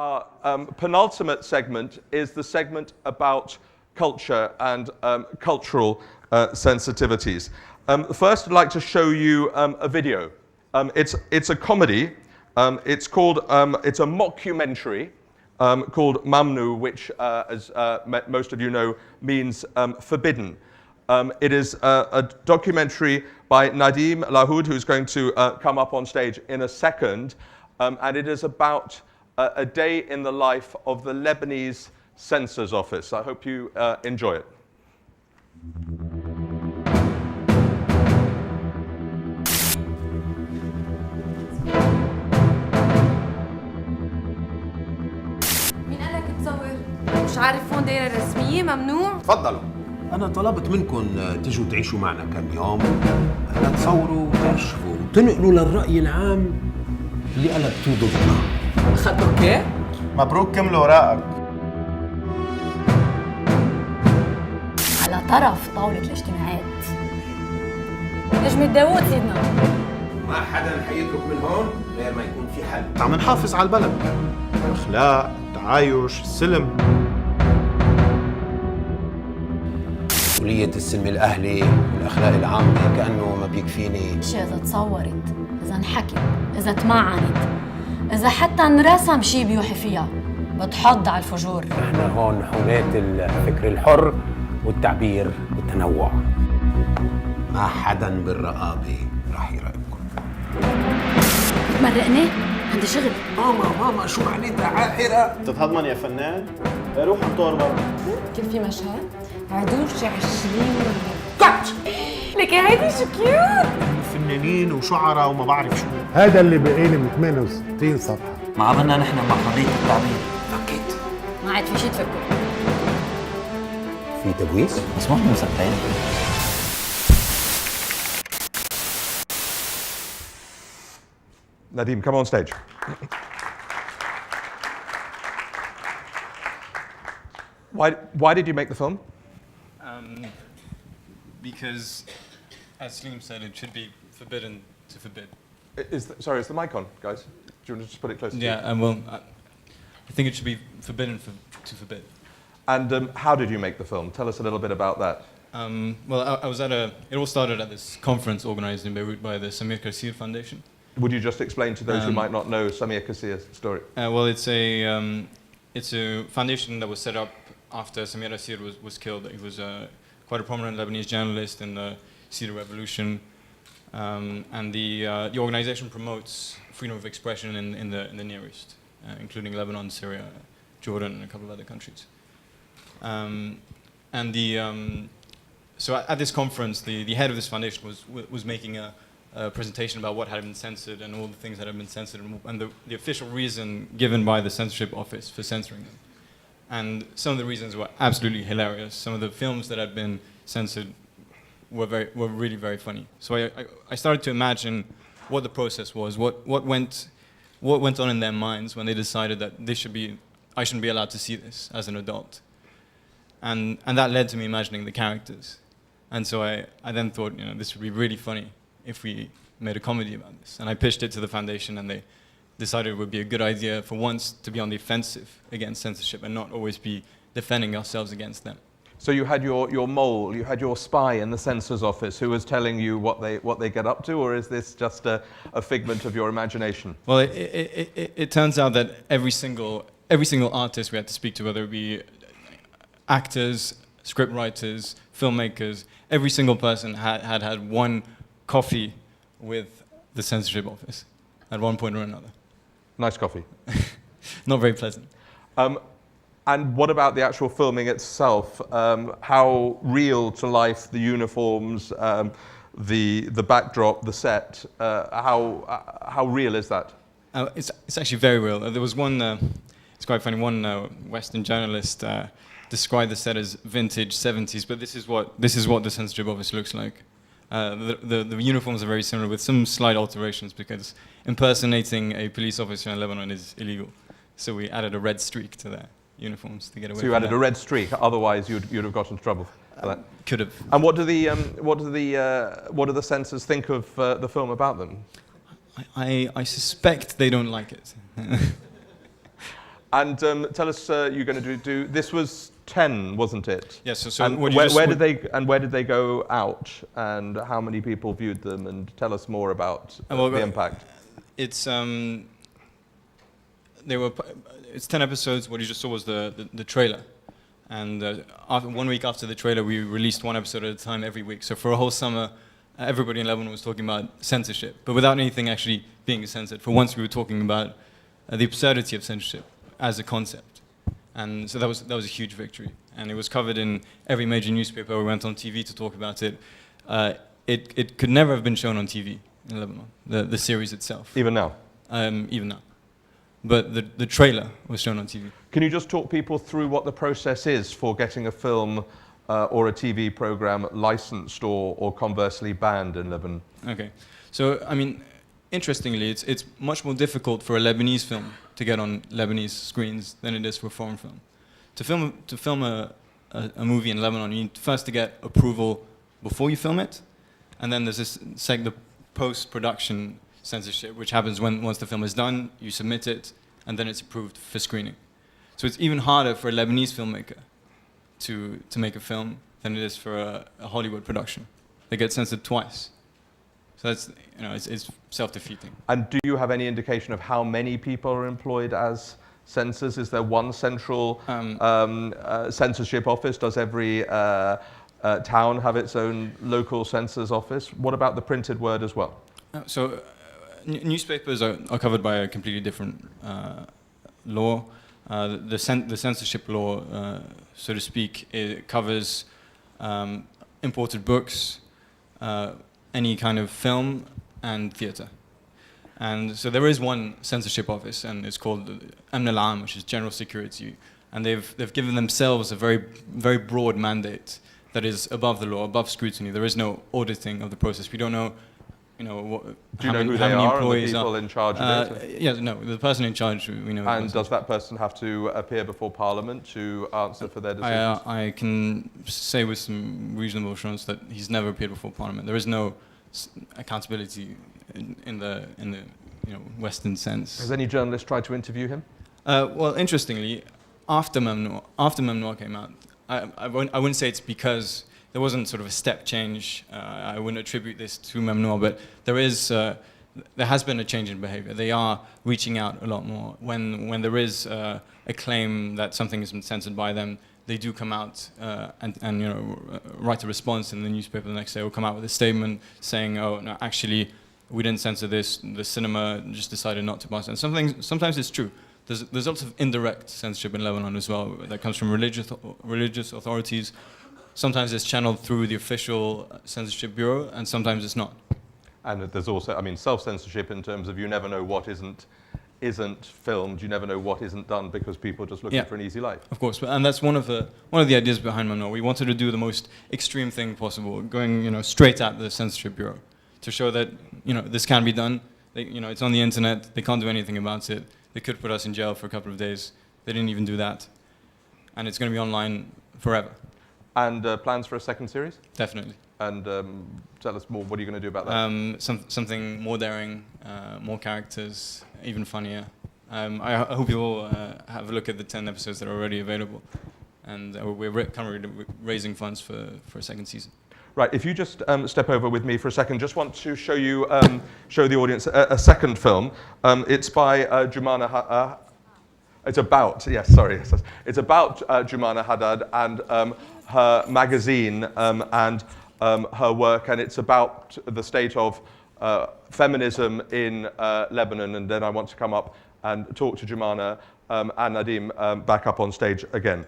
Our penultimate segment is the segment about culture and cultural sensitivities. First, I'd like to show you a video. It's a comedy. It's a mockumentary called Mamnu, which, as most of you know, means forbidden. It is a documentary by Nadm, Lahoud, who's going to come up on stage in a second, and it is about a day in the life of the Lebanese Censor's Office. I hope you enjoy it. مين قالك تصور؟ مش عارف هون دايرة رسمية ممنوع؟ تفضلوا. أنا طلبت منكم تجوا تعيشوا معنا كم يوم لتصوروا وتكشفوا وتنقلوا للرأي العام اللي قلبتوه ضدنا. أخذت أوكي؟ مبروك كمل اوراقك. على طرف طاولة الاجتماعات. نجمة داوود سيدنا. ما حدا حيترك من هون غير ما يكون في حل. عم نحافظ على البلد. الأخلاق، التعايش، السلم. مسؤولية السلم الأهلي والأخلاق العامة كأنه ما بيكفيني. شي إذا تصورت، إذا انحكت، إذا تمعنت، إذا حتى انرسم شي بيوحي فيها، بتحض على الفجور. نحن هون حماة الفكر الحر والتعبير والتنوع. ما حدا بالرقابة رح يراقبكم. مرقني؟ عندي شغل. ماما شو معناتها عاحرة؟ تتهضمن يا فنان؟ روح انطور برا. كان في مشهد عدول شي 20 كت! لك هيدي شو كيوت. فنانين وشعراء وما بعرف شو. هذا اللي بقيلي من 68 صفحة. ما عملنا نحن مع حرية التعبير. فكيت. ما عاد في شي تفكوا. في تبويس؟ مسموح من سنتين. Nadm, come on stage. Why did you make the film? Because, as Slim said, it should be forbidden to forbid. Sorry, is the mic on, guys? Do you want to just put it closer? Yeah, well, I think it should be forbidden to forbid. And how did you make the film? Tell us a little bit about that. Well, I was at it all started at this conference organized in Beirut by the Samir Kassir Foundation. Would you just explain to those who might not know Samir Kassir's story? Well, it's a foundation that was set up after Samir Kassir was killed. He was quite a prominent Lebanese journalist in the Syria Revolution, and the organization promotes freedom of expression in the Near East, including Lebanon, Syria, Jordan, and a couple of other countries. So at this conference, the head of this foundation was making a presentation about what had been censored and all the things that had been censored and the official reason given by the censorship office for censoring them. And some of the reasons were absolutely hilarious. Some of the films that had been censored were really very funny. So I started to imagine what the process was, what went on in their minds when they decided that I shouldn't be allowed to see this as an adult. And that led to me imagining the characters. And so I then thought, this would be really funny if we made a comedy about this. And I pitched it to the foundation, and they decided it would be a good idea for once to be on the offensive against censorship and not always be defending ourselves against them. So you had your mole, you had your spy in the censor's office who was telling you what they get up to, or is this just a figment of your imagination? Well, it turns out that every single artist we had to speak to, whether it be actors, script writers, filmmakers, every single person had one coffee with the censorship office at one point or another. Nice coffee. Not very pleasant. And what about the actual filming itself? How real to life the uniforms, the backdrop, the set? How real is that? It's actually very real. There was one. It's quite funny. One Western journalist described the set as vintage 70s, but this is what the censorship office looks like. The uniforms are very similar with some slight alterations because impersonating a police officer in Lebanon is illegal. So we added a red streak to their uniforms to get away. So you added a red streak, otherwise you'd have got into trouble for that. Could have. And what do the censors think of the film about them? I suspect they don't like it. And tell us, you're going to do. This was 10, wasn't it? Yes. So and what where did they go out, and how many people viewed them? And tell us more about the impact. It's it's 10 episodes. What you just saw was the trailer, and after 1 week after the trailer, we released one episode at a time every week. So for a whole summer, everybody in Lebanon was talking about censorship, but without anything actually being censored. For once, we were talking about the absurdity of censorship as a concept, and so that was a huge victory. And it was covered in every major newspaper. We went on TV to talk about it. It could never have been shown on TV in Lebanon. The series itself. Even now. Even now. But the trailer was shown on TV. Can you just talk people through what the process is for getting a film or a TV program licensed or conversely banned in Lebanon? Okay. So, I mean, interestingly, it's much more difficult for a Lebanese film to get on Lebanese screens than it is for a foreign film. To film a movie in Lebanon, you need first to get approval before you film it, and then there's the post-production censorship, which happens once the film is done, you submit it, and then it's approved for screening. So it's even harder for a Lebanese filmmaker to make a film than it is for a Hollywood production. They get censored twice. So that's, it's self-defeating. And do you have any indication of how many people are employed as censors? Is there one central censorship office? Does every town have its own local censor's office? What about the printed word as well? Newspapers are covered by a completely different law. The censorship law, so to speak, it covers imported books, any kind of film, and theatre. And so there is one censorship office, and it's called Nadm, which is General Security, and they've given themselves a very, very broad mandate that is above the law, above scrutiny. There is no auditing of the process. We don't know, do you know who they are and the people in charge of it? Yes, no, the person in charge, we know. And does that person have to appear before Parliament to answer for their decisions? I can say with some reasonable assurance that he's never appeared before Parliament. There is no accountability in the Western sense. Has any journalist tried to interview him? Well, interestingly, after Mamnoor came out, I wouldn't say it's because there wasn't sort of a step change. I wouldn't attribute this to Mamnoor, but there has been a change in behavior. They are reaching out a lot more. When there is a claim that something has been censored by them, they do come out and write a response in the newspaper the next day, or come out with a statement saying, "Oh no, actually, we didn't censor this. The cinema just decided not to pass." And sometimes it's true. There's lots of indirect censorship in Lebanon as well that comes from religious authorities. Sometimes it's channeled through the official censorship bureau, and sometimes it's not. And there's also, self-censorship in terms of you never know what isn't filmed, you never know what isn't done because people are just looking for an easy life. Of course, and that's one of the ideas behind Mamnoor. We wanted to do the most extreme thing possible, going straight at the censorship bureau, to show that this can be done. It's on the internet. They can't do anything about it. They could put us in jail for a couple of days. They didn't even do that, and it's going to be online forever. And plans for a second series? Definitely. And tell us more. What are you going to do about that? Something more daring, more characters, even funnier. I hope you all have a look at the 10 episodes that are already available, and we're currently raising funds for a second season. Right. If you just step over with me for a second, just want to show you, show the audience a second film. It's by Joumana. It's about Joumana Haddad and her magazine and her work, and it's about the state of feminism in Lebanon. And then I want to come up and talk to Joumana and Nadm back up on stage again.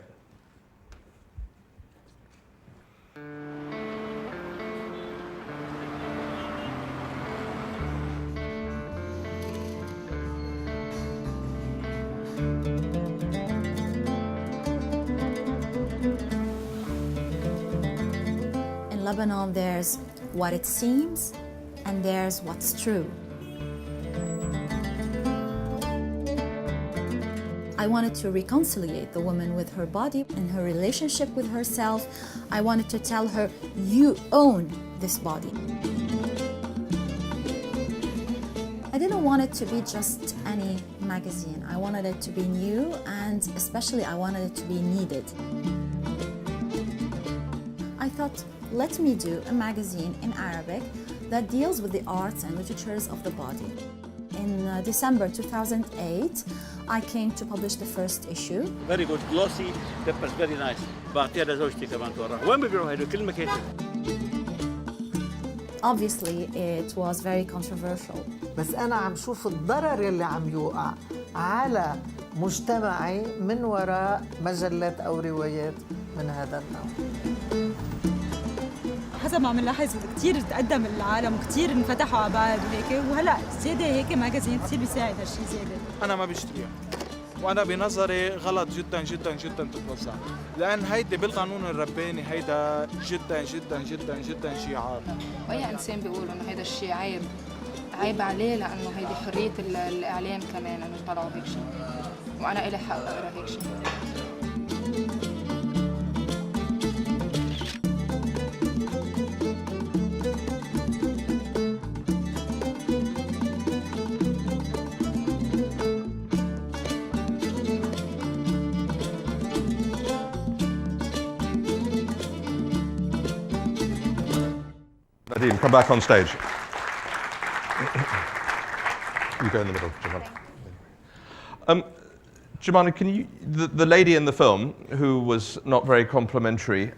In Lebanon, there's what it seems and there's what's true. I wanted to reconcile the woman with her body and her relationship with herself. I wanted to tell her, you own this body. I didn't want it to be just any magazine. I wanted it to be new, and especially I wanted it to be needed. I thought, let me do a magazine in Arabic that deals with the arts and literatures of the body. In December 2008, I came to publish the first issue. Very good, glossy, peppers, very nice. بعطيها لزوجتي كمان توراها. وين بيبيعوا هيدول؟ كل مكان. Obviously, it was very controversial. بس أنا عم شوف الضرر اللي عم يوقع على مجتمعي من وراء مجلات أو روايات من هذا النوع. حسب ما عم نلاحظ كثير تقدم العالم وكثير انفتحوا عباد وهيك، وهلا زياده هيك ماجازين كثير بيساعد هالشيء زياده. انا ما بشتريها، وانا بنظري غلط جدا جدا جدا تتوزع، لان هيدي بالقانون الرباني هيدا جدا جدا جدا جدا شيء عار. واي انسان بيقول انه هيدا الشيء عيب عليه، لانه هيدي حريه الاعلام كمان انه يطلعوا هيك شيء، وانا الي حق اقرا هيك شيء. Nadm, come back on stage. You go in the middle, Joumana. Joumana, can you, the lady in the film, who was not very complimentary,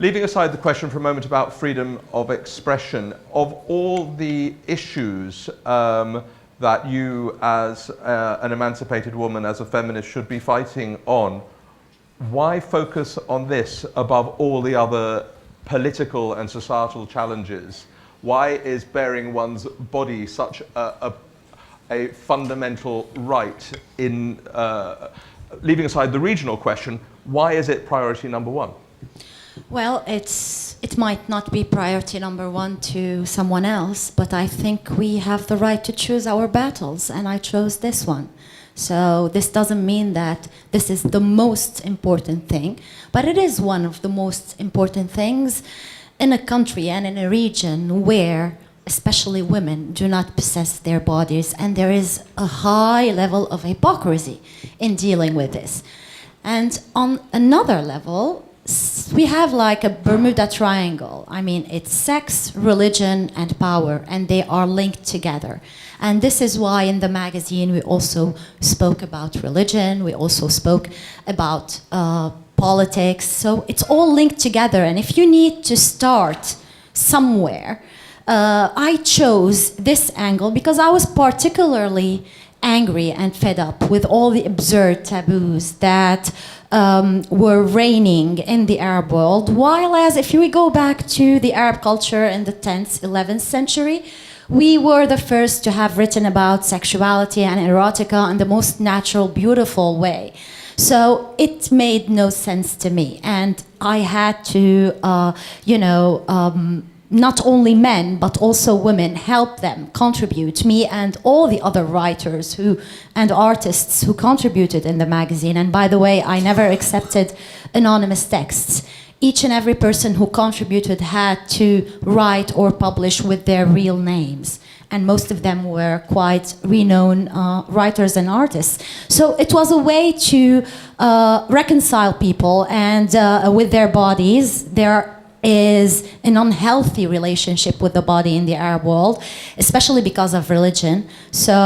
leaving aside the question for a moment about freedom of expression, of all the issues that you as an emancipated woman, as a feminist, should be fighting on, why focus on this above all the other political and societal challenges? Why is bearing one's body such a fundamental right in, leaving aside the regional question, why is it priority number one? Well, it might not be priority number one to someone else, but I think we have the right to choose our battles, and I chose this one. So this doesn't mean that this is the most important thing, but it is one of the most important things in a country and in a region where especially women do not possess their bodies, and there is a high level of hypocrisy in dealing with this. And on another level, we have like a Bermuda Triangle. I mean, it's sex, religion, and power, and they are linked together. And this is why in the magazine we also spoke about religion, we also spoke about politics. So it's all linked together. And if you need to start somewhere, I chose this angle because I was particularly angry and fed up with all the absurd taboos that were reigning in the Arab world. While as if we go back to the Arab culture in the 10th, 11th century, we were the first to have written about sexuality and erotica in the most natural, beautiful way. So it made no sense to me. And I had to, not only men, but also women, help them contribute, me and all the other writers and artists who contributed in the magazine. And by the way, I never accepted anonymous texts. Each and every person who contributed had to write or publish with their real names. And most of them were quite renowned writers and artists. So it was a way to reconcile people and with their bodies. There is an unhealthy relationship with the body in the Arab world, especially because of religion. So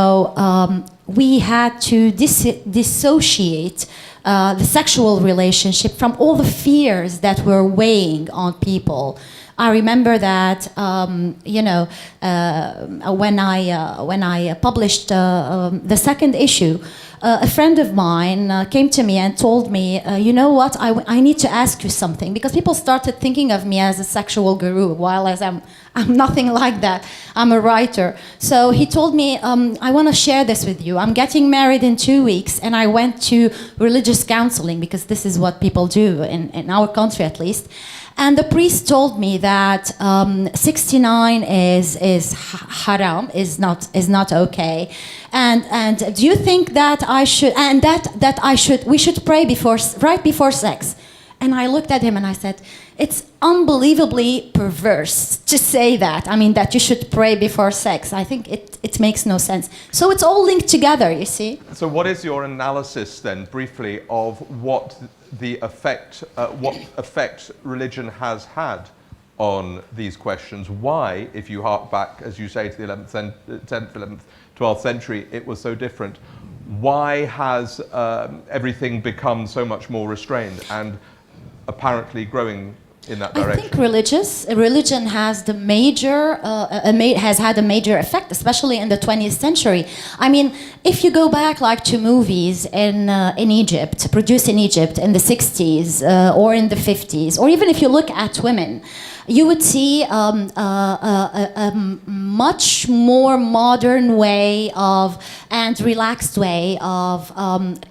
we had to dissociate the sexual relationship from all the fears that were weighing on people. I remember that, when I published the second issue, a friend of mine came to me and told me, you know what, I need to ask you something, because people started thinking of me as a sexual guru, while as I'm nothing like that. I'm a writer. So he told me, I want to share this with you. I'm getting married in 2 weeks, and I went to religious counseling, because this is what people do in our country at least. And the priest told me that 69 is haram, is not okay. And do you think that I should, and that we should pray right before sex? And I looked at him and I said, it's unbelievably perverse to say that. I mean, that you should pray before sex. I think it makes no sense. So it's all linked together, you see. So what is your analysis then, briefly, of what effect religion has had on these questions? Why, if you hark back, as you say, to the 10th, 11th, 12th century, it was so different? Why has everything become so much more restrained and apparently growing in that direction? I think religion has the has had a major effect, especially in the 20th century. I mean, if you go back like to movies in Egypt, produced in Egypt in the 60s or in the 50s, or even if you look at women, you would see a much more modern way and relaxed way of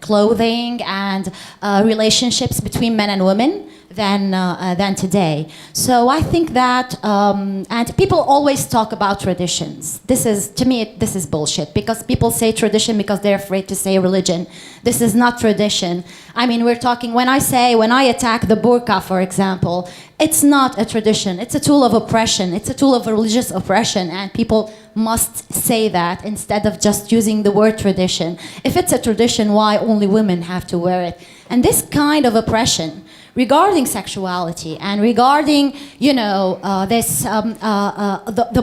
clothing and relationships between men and women than today. So I think that, and people always talk about traditions. To me, this is bullshit, because people say tradition because they're afraid to say religion. This is not tradition. I mean, we're talking, when I attack the burqa, for example, it's not a tradition. It's a tool of oppression. It's a tool of religious oppression, and people must say that instead of just using the word tradition. If it's a tradition, why only women have to wear it? And this kind of oppression regarding sexuality and regarding, the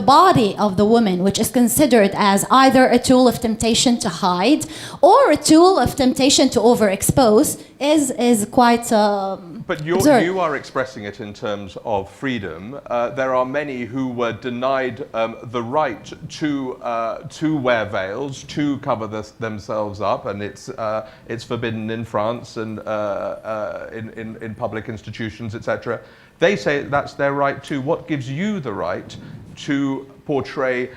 body of the woman, which is considered as either a tool of temptation to hide or a tool of temptation to overexpose, is quite But absurd. you are expressing it in terms of freedom. There are many who were denied the right to wear veils, to cover themselves up, and it's forbidden in France and in public institutions, etc. They say that's their right too. What gives you the right to portray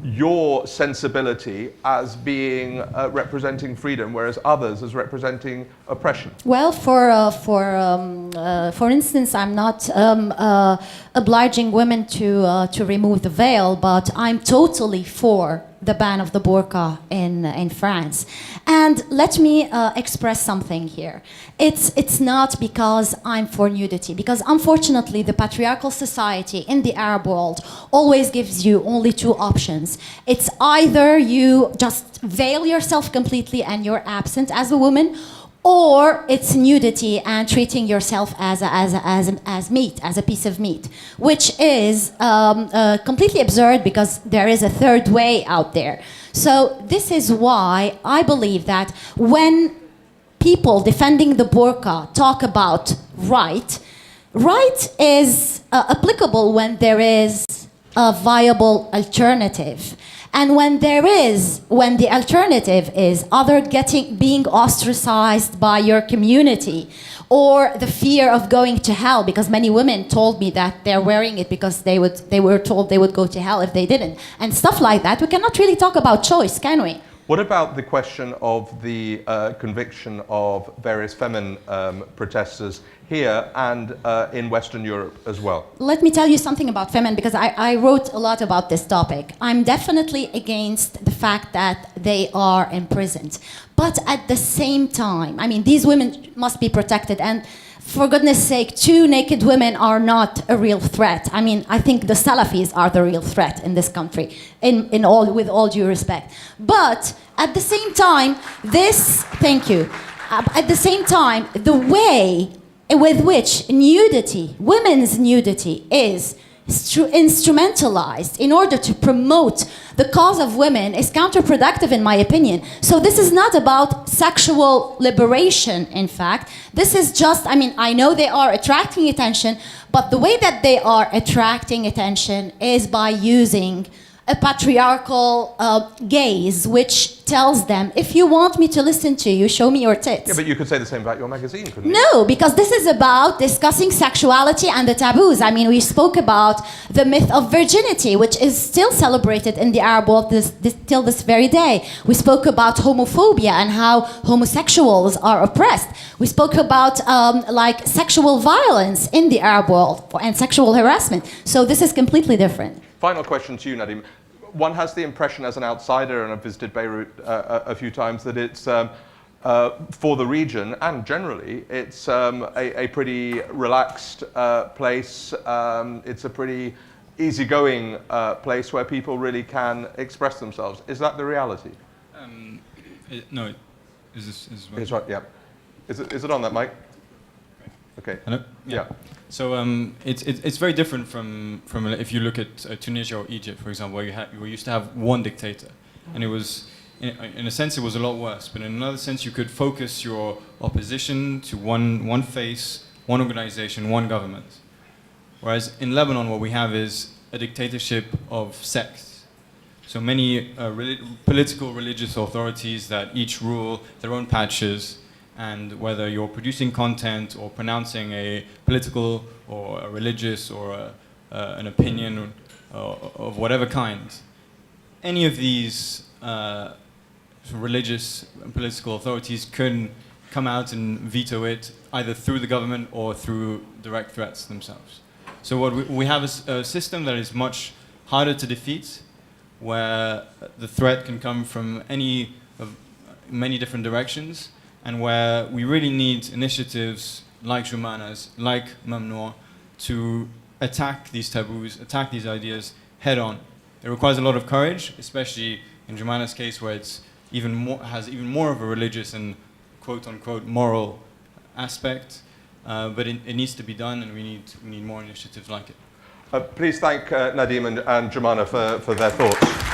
your sensibility as being representing freedom, whereas others as representing oppression? Well, for instance, I'm not obliging women to remove the veil, but I'm totally for the ban of the burqa in France. And let me express something here. It's not because I'm for nudity, because unfortunately the patriarchal society in the Arab world always gives you only two options. It's either you just veil yourself completely and you're absent as a woman, or it's nudity and treating yourself as meat, as a piece of meat, which is completely absurd, because there is a third way out there. So this is why I believe that when people defending the burqa talk about right is applicable when there is a viable alternative. And when the alternative is being ostracized by your community, or the fear of going to hell, because many women told me that they're wearing it because they were told they would go to hell if they didn't, and stuff like that, we cannot really talk about choice, can we? What about the question of the conviction of various feminine protesters here and in Western Europe as well? Let me tell you something about women, because I wrote a lot about this topic. I'm definitely against the fact that they are imprisoned. But at the same time, I mean, these women must be protected. And for goodness sake, 2 naked women are not a real threat. I mean, I think the Salafis are the real threat in this country, with all due respect. But at the same time, at the same time, the way with which women's nudity is instrumentalized in order to promote the cause of women is counterproductive, in my opinion. So this is not about sexual liberation, in fact. This is just, I mean, I know they are attracting attention, but the way that they are attracting attention is by using a patriarchal gaze, which tells them, if you want me to listen to you, show me your tits. Yeah, but you could say the same about your magazine, couldn't you? No, because this is about discussing sexuality and the taboos. I mean, we spoke about the myth of virginity, which is still celebrated in the Arab world till this very day. We spoke about homophobia and how homosexuals are oppressed. We spoke about sexual violence in the Arab world and sexual harassment. So this is completely different. Final question to you, Nadm. One has the impression as an outsider, and I've visited Beirut a few times, that it's for the region and generally, it's a pretty relaxed place. It's a pretty easygoing place where people really can express themselves. Is that the reality? No. Is it's right. Yeah. Is it on that mic? Okay. Hello? Yeah. So it's very different from if you look at Tunisia or Egypt, for example, where we used to have one dictator, and it was in a sense it was a lot worse. But in another sense, you could focus your opposition to one face, one organization, one government. Whereas in Lebanon, what we have is a dictatorship of sects. So many political, religious authorities that each rule their own patches. And whether you're producing content or pronouncing a political or a religious or an opinion of whatever kind, any of these religious and political authorities can come out and veto it either through the government or through direct threats themselves. So what we have is a system that is much harder to defeat, where the threat can come from many different directions, and where we really need initiatives like Joumana's, like Mamnour, to attack these taboos, attack these ideas head on. It requires a lot of courage, especially in Joumana's case, where it's has even more of a religious and quote-unquote moral aspect. But it needs to be done, and we need more initiatives like it. Please thank Nadm and Joumana for their thoughts.